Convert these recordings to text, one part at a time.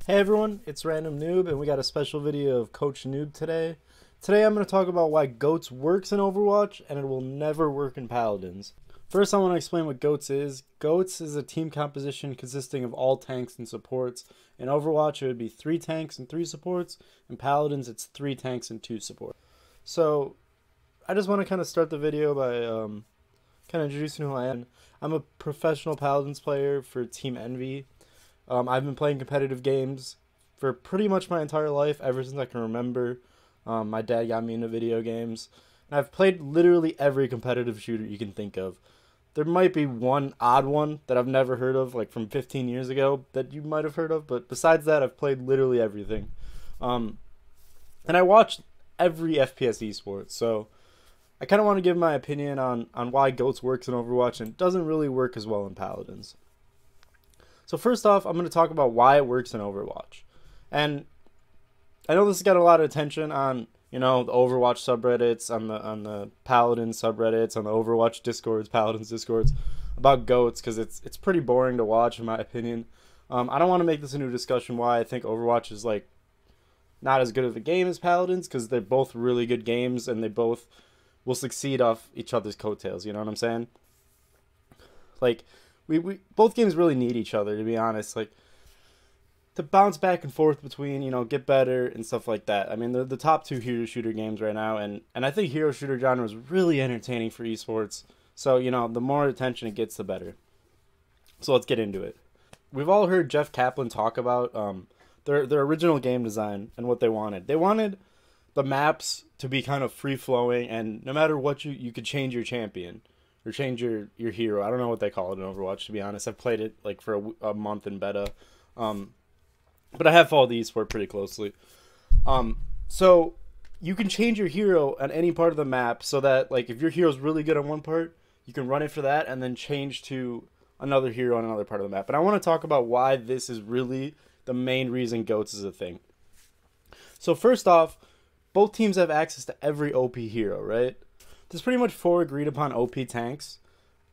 Hey everyone, it's Random Noob, and we got a special video of Coach Noob today. Today I'm going to talk about why GOATS works in Overwatch, and it will never work in Paladins. First I want to explain what GOATS is. GOATS is a team composition consisting of all tanks and supports. In Overwatch it would be 3 tanks and 3 supports. In Paladins it's 3 tanks and 2 supports. So I just want to kind of start the video by kind of introducing who I am. I'm a professional Paladins player for Team Envy. I've been playing competitive games for pretty much my entire life, ever since I can remember. My dad got me into video games. And I've played literally every competitive shooter you can think of. There might be one odd one that I've never heard of, like from 15 years ago, that you might have heard of. But besides that, I've played literally everything. And I watched every FPS esports. So I kind of want to give my opinion on why GOATS works in Overwatch and doesn't really work as well in Paladins. So first off, I'm going to talk about why it works in Overwatch. And I know this has got a lot of attention on, the Overwatch subreddits, on the Paladin subreddits, on the Overwatch Discords, Paladins Discords, about GOATS, because it's pretty boring to watch, in my opinion. I don't want to make this a new discussion why I think Overwatch is, not as good of a game as Paladins, because they're both really good games, and they both will succeed off each other's coattails, you know what I'm saying? We both games really need each other, to be honest. To bounce back and forth between, get better and stuff like that. I mean, they're the top 2 hero shooter games right now, and I think hero shooter genre is really entertaining for esports. So, the more attention it gets, the better. So let's get into it. We've all heard Jeff Kaplan talk about their original game design and what they wanted. They wanted the maps to be kind of free-flowing, and no matter what you could change your champion. Or change your hero. I don't know what they call it in Overwatch, to be honest. I've played it for a month in beta. But I have followed the esport pretty closely. So you can change your hero on any part of the map so that if your hero's really good on one part, you can run it for that and then change to another hero on another part of the map. And I want to talk about why this is really the main reason GOATS is a thing. So first off, both teams have access to every OP hero, right? There's pretty much 4 agreed upon OP tanks,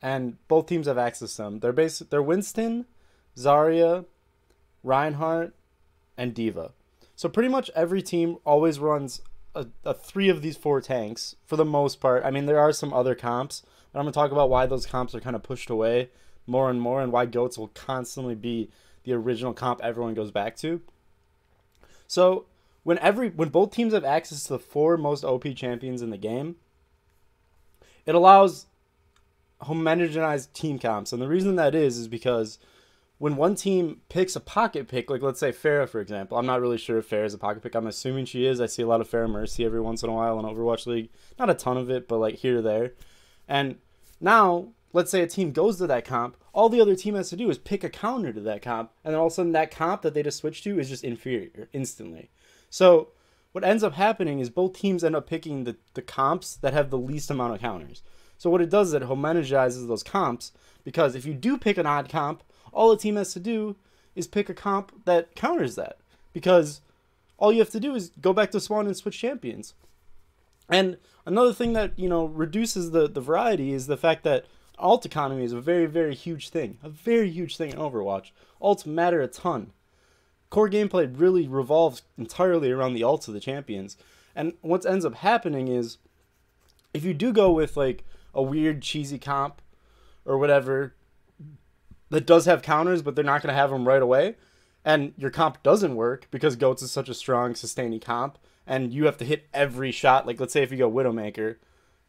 and both teams have access to them. They're Winston, Zarya, Reinhardt, and D.Va. So pretty much every team always runs a 3 of these 4 tanks for the most part. I mean, there are some other comps, but I'm going to talk about why those comps are kind of pushed away more and more, and why GOATS will constantly be the original comp everyone goes back to. So when both teams have access to the 4 most OP champions in the game, it allows homogenized team comps. And the reason that is because when one team picks a pocket pick, let's say Pharah, for example. I'm not really sure if Pharah is a pocket pick. I'm assuming she is. I see a lot of Pharah Mercy every once in a while in Overwatch League. Not a ton of it, but here or there. And now, let's say a team goes to that comp. All the other team has to do is pick a counter to that comp. And then all of a sudden that comp that they just switched to is just inferior instantly. So what ends up happening is both teams end up picking the comps that have the least amount of counters. So what it does is it homogenizes those comps, because if you do pick an odd comp, all the team has to do is pick a comp that counters that, because all you have to do is go back to spawn and switch champions. And another thing that, reduces the variety is the fact that ult economy is a very, very huge thing. A very huge thing in Overwatch. Ults matter a ton. Core gameplay really revolves entirely around the ults of the champions. And what ends up happening is, if you do go with a weird cheesy comp or whatever that does have counters, but they're not going to have them right away, and your comp doesn't work because GOATS is such a strong sustaining comp, and you have to hit every shot. Let's say if you go Widowmaker,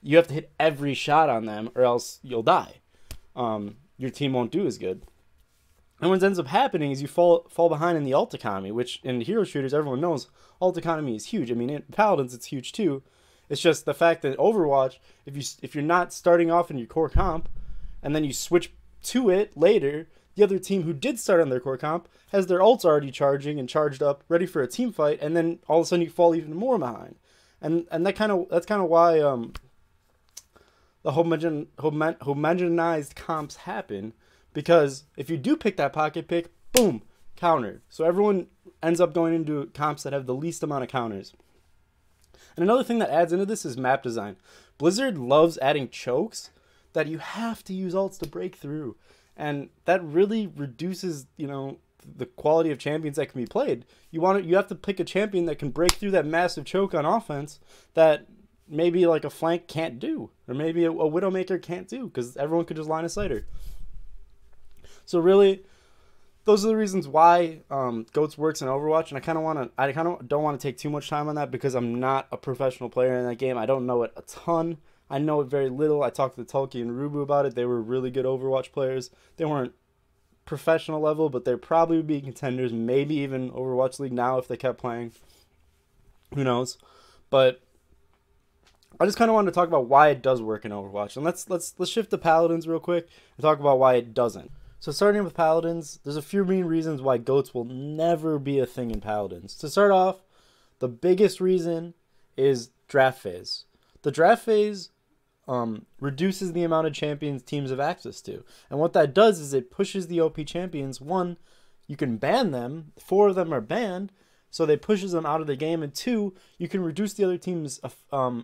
you have to hit every shot on them or else you'll die. Your team won't do as good. And what ends up happening is you fall behind in the ult economy, which in hero shooters everyone knows ult economy is huge. I mean, in Paladins it's huge too. It's just the fact that Overwatch, if you're not starting off in your core comp and then you switch to it later, the other team who did start on their core comp has their ults already charging and charged up, ready for a team fight, and then all of a sudden you fall even more behind. And that's kind of why the homogenized comps happen. Because if you do pick that pocket pick, boom, counter. So everyone ends up going into comps that have the least amount of counters. And another thing that adds into this is map design. Blizzard loves adding chokes that you have to use ults to break through. And that really reduces, the quality of champions that can be played. You have to pick a champion that can break through that massive choke on offense that maybe like a flank can't do, or maybe a Widowmaker can't do, because everyone could just line a sight her. So really, those are the reasons why GOATS works in Overwatch, and I kind of don't want to take too much time on that because I'm not a professional player in that game. I don't know it a ton. I know it very little. I talked to Tulki and Rubu about it. They were really good Overwatch players. They weren't professional level, but they probably would be contenders, maybe even Overwatch League now if they kept playing. Who knows? But I just kind of wanted to talk about why it does work in Overwatch, and let's shift to Paladins real quick and talk about why it doesn't. So starting with Paladins, there's a few main reasons why GOATS will never be a thing in Paladins. To start off, the biggest reason is draft phase. The draft phase reduces the amount of champions teams have access to. And what that does is it pushes the OP champions. One, you can ban them. 4 of them are banned, so they pushes them out of the game. And 2, you can reduce the other team's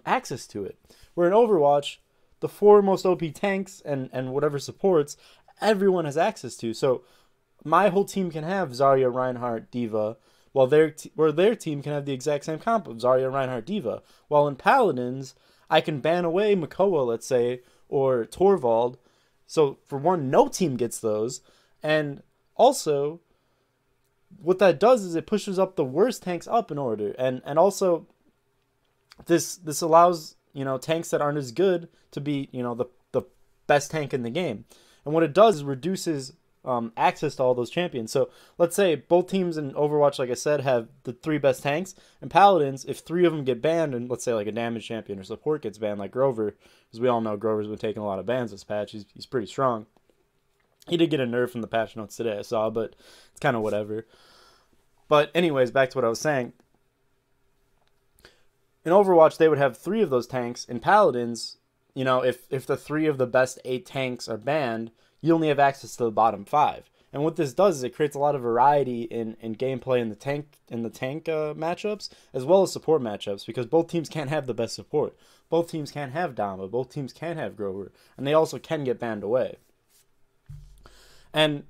access to it. Where in Overwatch, the 4 most OP tanks and whatever supports, everyone has access to. So my whole team can have Zarya, Reinhardt, D.Va, while their team can have the exact same comp of Zarya, Reinhardt, D.Va. While in Paladins, I can ban away Makoa, let's say, or Torvald. So for one, no team gets those. And also, what that does is it pushes up the worst tanks up in order. And also, this allows, tanks that aren't as good to be, the best tank in the game. And what it does is reduces access to all those champions. So let's say both teams in Overwatch, like I said, have the 3 best tanks. And Paladins, if 3 of them get banned, and let's say like a damage champion or support gets banned, like Grover, because we all know Grover's been taking a lot of bans this patch. He's pretty strong. He did get a nerf from the patch notes today, I saw, but it's kind of whatever. But anyways, back to what I was saying. In Overwatch, they would have 3 of those tanks. In Paladins, if the 3 of the best 8 tanks are banned, you only have access to the bottom 5. And what this does is it creates a lot of variety in gameplay in the tank matchups, as well as support matchups, because both teams can't have the best support. Both teams can't have Dama. Both teams can't have Grover. And they also can get banned away. And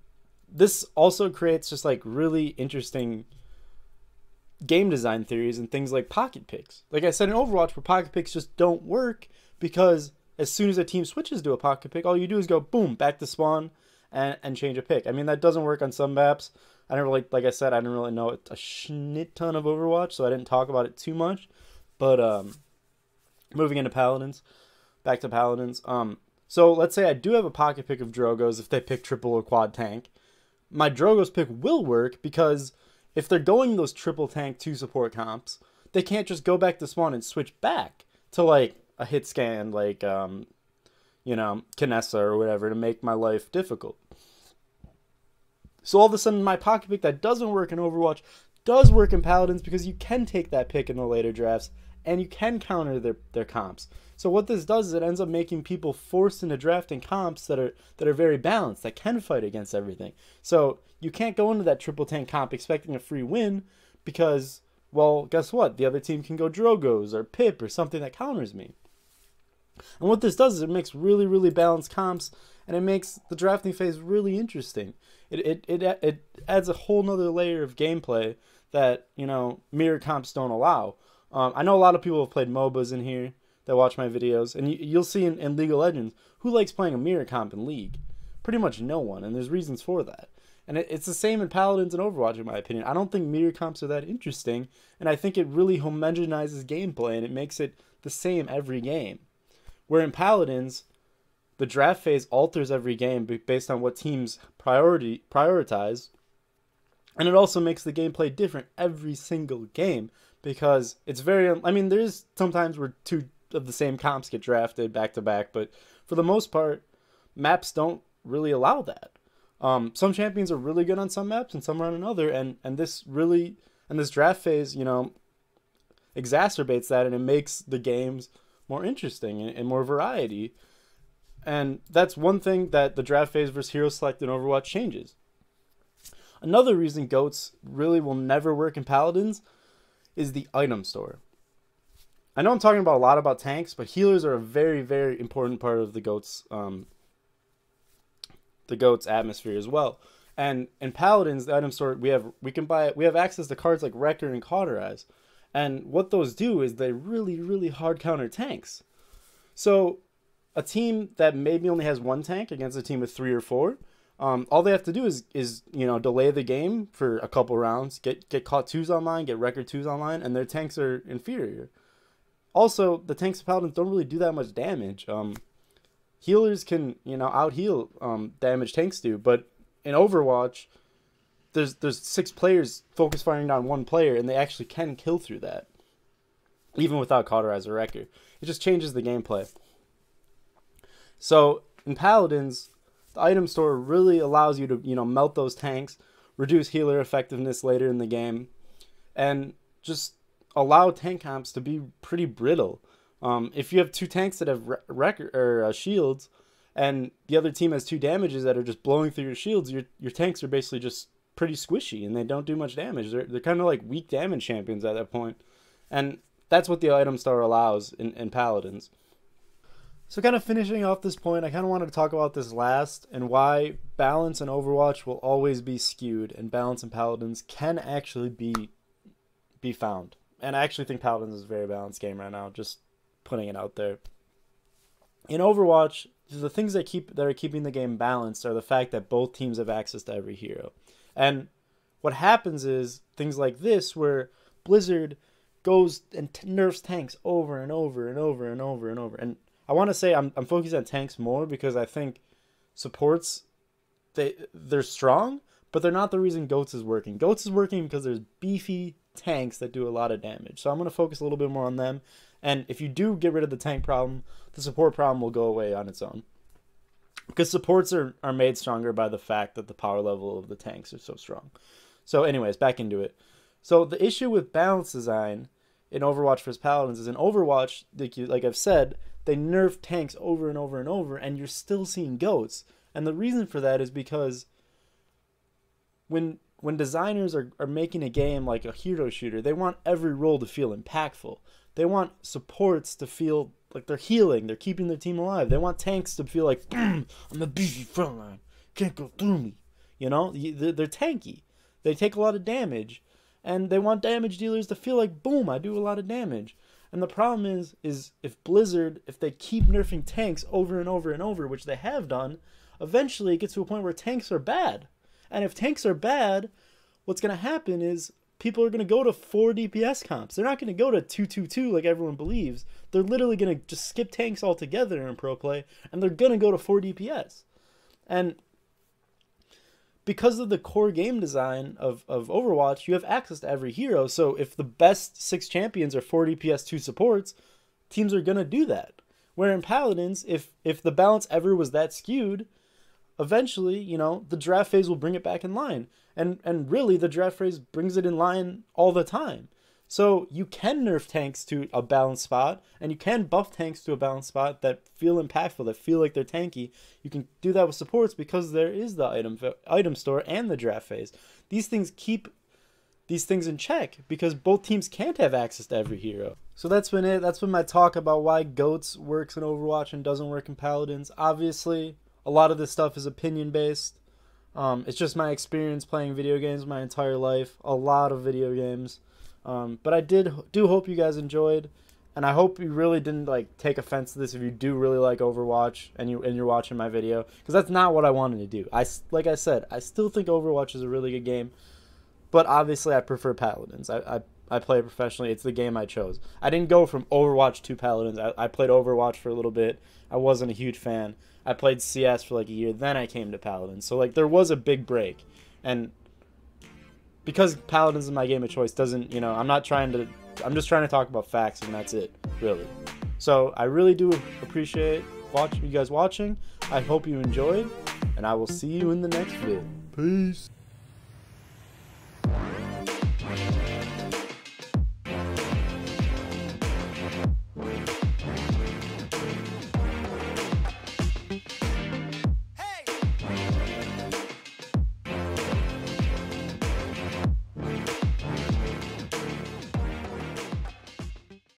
this also creates just like really interesting game design theories and things like pocket picks. Like I said in Overwatch, where pocket picks just don't work, because as soon as a team switches to a pocket pick, all you do is go boom, back to spawn and change a pick. I mean, that doesn't work on some maps. I never like I said, I didn't really know a shit ton of Overwatch, so I didn't talk about it too much. But moving into Paladins, back to Paladins. So let's say I do have a pocket pick of Drogos if they pick triple or quad tank. My Drogos pick will work because if they're going those triple tank 2 support comps, they can't just go back to spawn and switch back to like a hit scan like Kinessa or whatever to make my life difficult. So all of a sudden my pocket pick that doesn't work in Overwatch does work in Paladins, because you can take that pick in the later drafts and you can counter their comps. So what this does is it ends up making people forced into drafting comps that are very balanced, that can fight against everything. So you can't go into that triple tank comp expecting a free win, because, well, guess what? The other team can go Drogos or Pip or something that counters me. And what this does is it makes really, really balanced comps, and it makes the drafting phase really interesting. It adds a whole nother layer of gameplay that, mirror comps don't allow. I know a lot of people have played MOBAs in here that watch my videos, and you'll see in League of Legends, who likes playing a mirror comp in League? Pretty much no one, and there's reasons for that. And it's the same in Paladins and Overwatch, in my opinion. I don't think mirror comps are that interesting, and I think it really homogenizes gameplay, and it makes it the same every game. Where in Paladins, the draft phase alters every game based on what teams prioritize. And it also makes the gameplay different every single game, because it's very... I mean, there's sometimes where 2 of the same comps get drafted back to back, but for the most part, maps don't really allow that. Some champions are really good on some maps and some are on another, and this draft phase, exacerbates that, and it makes the games more interesting and more variety. And that's one thing that the draft phase versus hero select in Overwatch changes. Another reason GOATs really will never work in Paladins is the item store. I know I'm talking about a lot about tanks, but healers are a very, very important part of the GOATs atmosphere as well. And in Paladins, the item store, we have access to cards like Wrecker and Cauterize. And what those do is they really, really hard counter tanks. So a team that maybe only has one tank against a team with 3 or 4, all they have to do is delay the game for a couple rounds, get caught 2s online, get Wrecker 2s online, and their tanks are inferior. Also, the tanks of Paladins don't really do that much damage. Healers can, out heal damage tanks do, but in Overwatch, there's 6 players focus firing down 1 player, and they actually can kill through that, even without Cauterize or Wrecker. It just changes the gameplay. So in Paladins, the item store really allows you to melt those tanks, reduce healer effectiveness later in the game, and just allow tank comps to be pretty brittle. If you have 2 tanks that have Wrecker or shields, and the other team has 2 damages that are just blowing through your shields, your tanks are basically just pretty squishy, and they don't do much damage. They're kind of like weak damage champions at that point. And that's what the item store allows in Paladins. So kind of finishing off this point, I kind of wanted to talk about this last, and why balance in Overwatch will always be skewed, and balance in Paladins can actually be found. And I actually think Paladins is a very balanced game right now, just putting it out there. In Overwatch, the things that are keeping the game balanced are the fact that both teams have access to every hero. And what happens is things like this, where Blizzard goes and nerfs tanks over and over and over and over and over. And I want to say I'm focused on tanks more because I think supports, they're strong, but they're not the reason GOATS is working. GOATS is working because there's beefy tanks that do a lot of damage. So I'm going to focus a little bit more on them. And if you do get rid of the tank problem, the support problem will go away on its own. Because supports are made stronger by the fact that the power level of the tanks are so strong. So anyways, back into it. So the issue with balance design in Overwatch+Paladins is in Overwatch, like I've said, they nerf tanks over and over and over, and you're still seeing GOATs. And the reason for that is because when designers are making a game like a hero shooter, they want every role to feel impactful. They want supports to feel like they're healing, they're keeping their team alive. They want tanks to feel like, I'm a beefy frontline, can't go through me. They're tanky. They take a lot of damage, and they want damage dealers to feel like, boom, I do a lot of damage. And the problem is if Blizzard, if they keep nerfing tanks over and over and over, which they have done, eventually it gets to a point where tanks are bad. And if tanks are bad, what's going to happen is people are going to go to 4 DPS comps. They're not going to go to 2-2-2 like everyone believes. They're literally going to just skip tanks altogether in pro play, and they're going to go to 4 DPS. And because of the core game design of Overwatch, you have access to every hero. So if the best 6 champions are 4 DPS 2 supports, teams are going to do that. Where in Paladins, if the balance ever was that skewed, eventually, the draft phase will bring it back in line. And really, the draft phase brings it in line all the time. So you can nerf tanks to a balanced spot, and you can buff tanks to a balanced spot that feel impactful, that feel like they're tanky. You can do that with supports because there is the item store and the draft phase. These things keep these things in check because both teams can't have access to every hero. So that's been it. That's been my talk about why GOATS works in Overwatch and doesn't work in Paladins. Obviously, a lot of this stuff is opinion-based. It's just my experience playing video games my entire life. A lot of video games. But I do hope you guys enjoyed, and I hope you really didn't take offense to this if you do really like Overwatch and you're watching my video, because that's not what I wanted to do. Like I said, I still think Overwatch is a really good game, but obviously I prefer Paladins. I play professionally. It's the game I chose. I didn't go from Overwatch to Paladins. I played Overwatch for a little bit. I wasn't a huge fan. I played CS for a year. Then I came to Paladins. So there was a big break, and because Paladins is my game of choice doesn't, I'm just trying to talk about facts, and that's it, really. So I really do appreciate you guys watching. I hope you enjoyed, and I will see you in the next video. Peace.